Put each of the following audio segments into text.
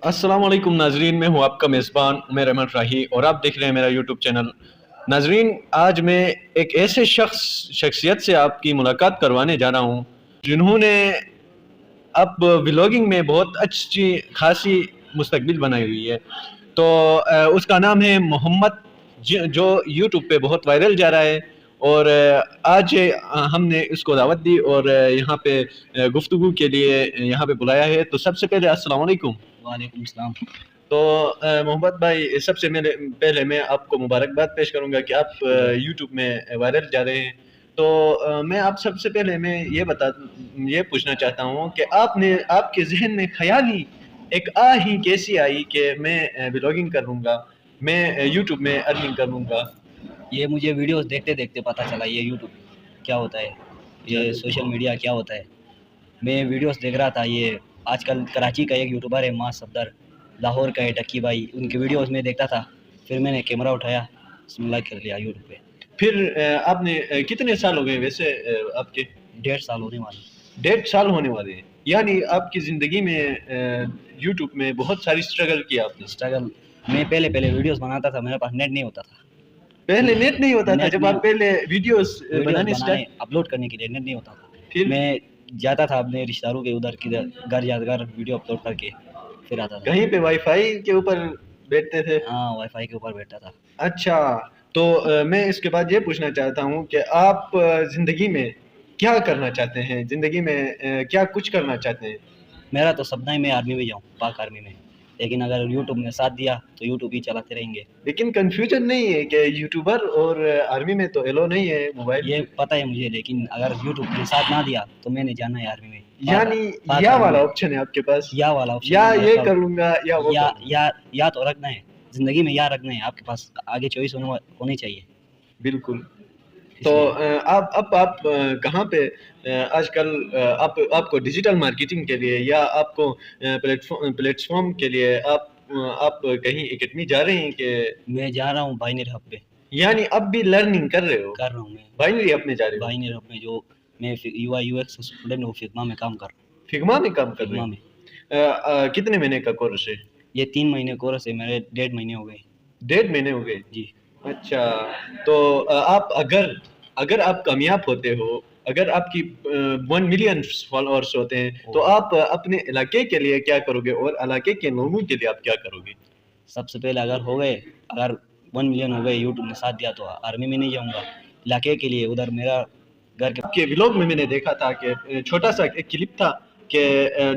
السلام علیکم ناظرین، میں ہوں آپ کا میزبان عمیر احمد راہی اور آپ دیکھ رہے ہیں میرا یوٹیوب چینل۔ ناظرین، آج میں ایک ایسے شخصیت سے آپ کی ملاقات کروانے جا رہا ہوں جنہوں نے اب ولاگنگ میں بہت اچھی خاصی مستقبل بنائی ہوئی ہے۔ تو اس کا نام ہے محمد، جو یوٹیوب پہ بہت وائرل جا رہا ہے، اور آج ہم نے اس کو دعوت دی اور یہاں پہ گفتگو کے لیے یہاں پہ بلایا ہے۔ تو سب سے پہلے السلام علیکم۔ وعلیکم السلام۔ تو محمد بھائی، سب سے پہلے میں آپ کو مبارکباد پیش کروں گا کہ آپ یوٹیوب میں وائرل جا رہے ہیں۔ تو میں آپ سب سے پہلے میں یہ پوچھنا چاہتا ہوں کہ آپ کے ذہن میں خیالی ایک ہی کیسی آئی کہ میں بلاگنگ کروں گا، میں یوٹیوب میں ارننگ کروں گا؟ یہ مجھے ویڈیوز دیکھتے دیکھتے پتہ چلا یہ یوٹیوب کیا ہوتا ہے، یہ سوشل میڈیا کیا ہوتا ہے۔ میں ویڈیوز دیکھ رہا تھا، یہ آج کل کراچی کا ایک یوٹیوبر ہے ماں صفدر، لاہور کا ہے ڈکی بھائی، ان کی ویڈیوز میں دیکھتا تھا۔ پھر میں نے کیمرہ اٹھایا، بسم اللہ کر لیا یوٹیوب پہ۔ پھر آپ نے کتنے سال ہو گئے ویسے آپ کے؟ 1.5 سال ہونے والے۔ 1.5 سال ہونے والے ہیں، یعنی آپ کی زندگی میں یوٹیوب میں بہت ساری سٹرگل کیا آپ نے۔ اسٹرگل، میں پہلے ویڈیوز بناتا تھا، میرے پاس نیٹ نہیں ہوتا تھا۔ پہلے نیٹ نہیں ہوتا تھا؟ جب آپ پہلے ویڈیوز بنانے اپلوڈ کرنے کے لیے نیٹ نہیں ہوتا تھا۔ پھر میں جاتا تھا اپنے رشتہ داروں کے ادھر گھر یادگار ویڈیو اپلوڈ کر کے پھر آتا تھا۔ کہیں پہ وائی فائی کے اوپر بیٹھتے تھے؟ ہاں، وائی فائی کے اوپر بیٹھتا تھا۔ اچھا، تو میں اس کے بعد یہ پوچھنا چاہتا ہوں کہ آپ زندگی میں کیا کرنا چاہتے ہیں؟ زندگی میں کیا کچھ کرنا چاہتے ہیں؟ میرا تو سپنا ہے میں آرمی میں جاؤں، پاک آرمی میں، لیکن اگر یوٹیوب نے ساتھ دیا تو یوٹیوب ہی چلاتے رہیں گے۔ لیکن کنفیوژن نہیں ہے کہ یوٹیوبر اور آرمی میں تو ایلو نہیں ہے موبائل؟ یہ پتہ ہے مجھے، لیکن اگر یوٹیوب نے ساتھ نہ دیا تو میں نے جانا ہے آرمی میں۔ یعنی یا والا آپشن ہے آپ کے پاس؟ یا والا آپشن، یا یہ کر لوں گا یا وہ یا تو رکھنا ہے زندگی میں، یا رکھنا ہے آپ کے پاس، آگے چوائس ہونی چاہیے۔ بالکل۔ تو آپ کہاں پہ آج کل آپ کو ڈیجیٹل مارکیٹنگ کے لیے یا آپ کو پلیٹ فارم کے لیے آپ کہیں اکیڈمی جا رہے ہیں کہ؟ میں جا رہا ہوں بائنری ہب پہ۔ یعنی اب بھی لرننگ کر رہے ہو؟ کر رہا ہوں میں بائنری ہب میں جا رہے ہو؟ بائنری ہب میں جو میں you I you x student ہوں، فگما میں کام کر رہا ہوں۔ فگما میں کام کر رہے ہیں؟ کتنے مہینے کا کورس ہے یہ؟ 3 مہینے کورس ہے، میرے 1.5 مہینے ہو گئے۔ 1.5 مہینے ہو گئے جی۔ اچھا، تو آپ اگر آپ کامیاب ہوتے ہو، اگر آپ کی 1 ملین فالوورس ہوتے ہیں تو آپ اپنے علاقے کے لیے کیا کرو گے اور علاقے کے لوگوں کے لیے آپ کیا کرو گے؟ سب سے پہلے اگر 1 ملین ہو گئے، یوٹیوب نے ساتھ دیا تو آرمی میں نہیں جاؤں گا، علاقے کے لیے ادھر میرا گھر کے ولاگ میں نے دیکھا تھا کہ چھوٹا سا ایک کلپ تھا کہ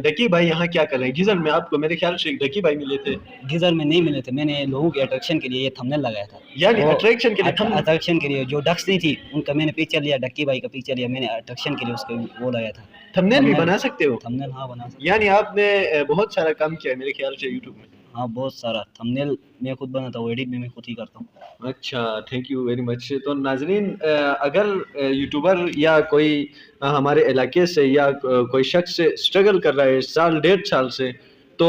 ڈکی بھائی یہاں کیا کر رہے ہیں گیزر میں۔ آپ کو میرے خیال سے ڈکی بھائی ملے تھے؟ گیزر میں نہیں ملے تھے، میں نے لوگوں کے اٹریکشن کے لیے یہ تھمبنیل لگایا تھا۔ یعنی اٹریکشن کے لیے؟ اٹریکشن کے لیے جو ڈکس نہیں تھی ان کا میں نے پکچر لیا، ڈکی بھائی کا پکچر لیا، میں نے اٹریکشن کے لیے اس کو وہ لگایا تھا۔ تھمبنیل بھی بنا سکتے ہو؟ تھمبنیل ہاں بنا سکتے۔ یعنی آپ نے بہت سارا کام کیا ہے میرے خیال سے یوٹیوب میں؟ ہاں بہت سارا، تھمبنیل میں خود بناتا ہوں، ایڈٹ میں خود ہی کرتا ہوں۔ اچھا، تھینک یو ویری مچ۔ تو ناظرین، اگر یوٹیوبر یا کوئی ہمارے علاقے سے یا کوئی شخص سے اسٹرگل کر رہا ہے 1.5 سال سے، تو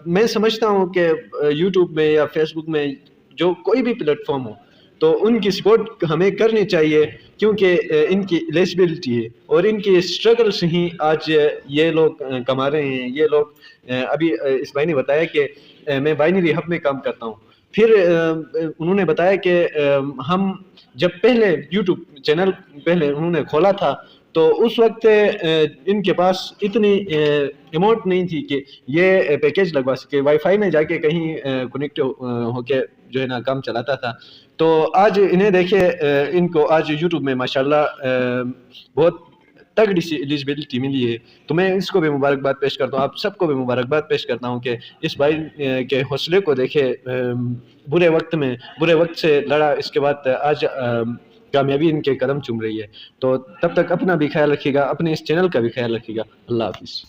میں سمجھتا ہوں کہ یوٹیوب میں یا فیس بک میں جو کوئی بھی پلیٹ فارم ہو تو ان کی سپورٹ ہمیں کرنی چاہیے، کیونکہ ان کی ایلیجبلٹی ہے اور ان کی اسٹرگل سے ہی آج یہ لوگ کما رہے ہیں۔ یہ لوگ ابھی اس بھائی نے بتایا کہ میں بائنری ہب میں کام کرتا ہوں، پھر انہوں نے بتایا کہ ہم جب پہلے یوٹیوب چینل پہلے انہوں نے کھولا تھا تو اس وقت ان کے پاس اتنی اماؤنٹ نہیں تھی کہ یہ پیکیج لگوا سکے، وائی فائی میں جا کے کہیں کنیکٹ ہو کے جو ہے نا کام چلاتا تھا۔ تو آج انہیں دیکھے، ان کو آج یوٹیوب میں ماشاءاللہ بہت تگڑی سی ایلیجبلٹی ملی ہے۔ تو میں اس کو بھی مبارکباد پیش کرتا ہوں، آپ سب کو بھی مبارکباد پیش کرتا ہوں کہ اس بھائی کے حوصلے کو دیکھے، برے وقت سے لڑا، اس کے بعد آج کامیابی ان کے قدم چوم رہی ہے۔ تو تب تک اپنا بھی خیال رکھیے گا، اپنے اس چینل کا بھی خیال رکھیے گا۔ اللہ حافظ۔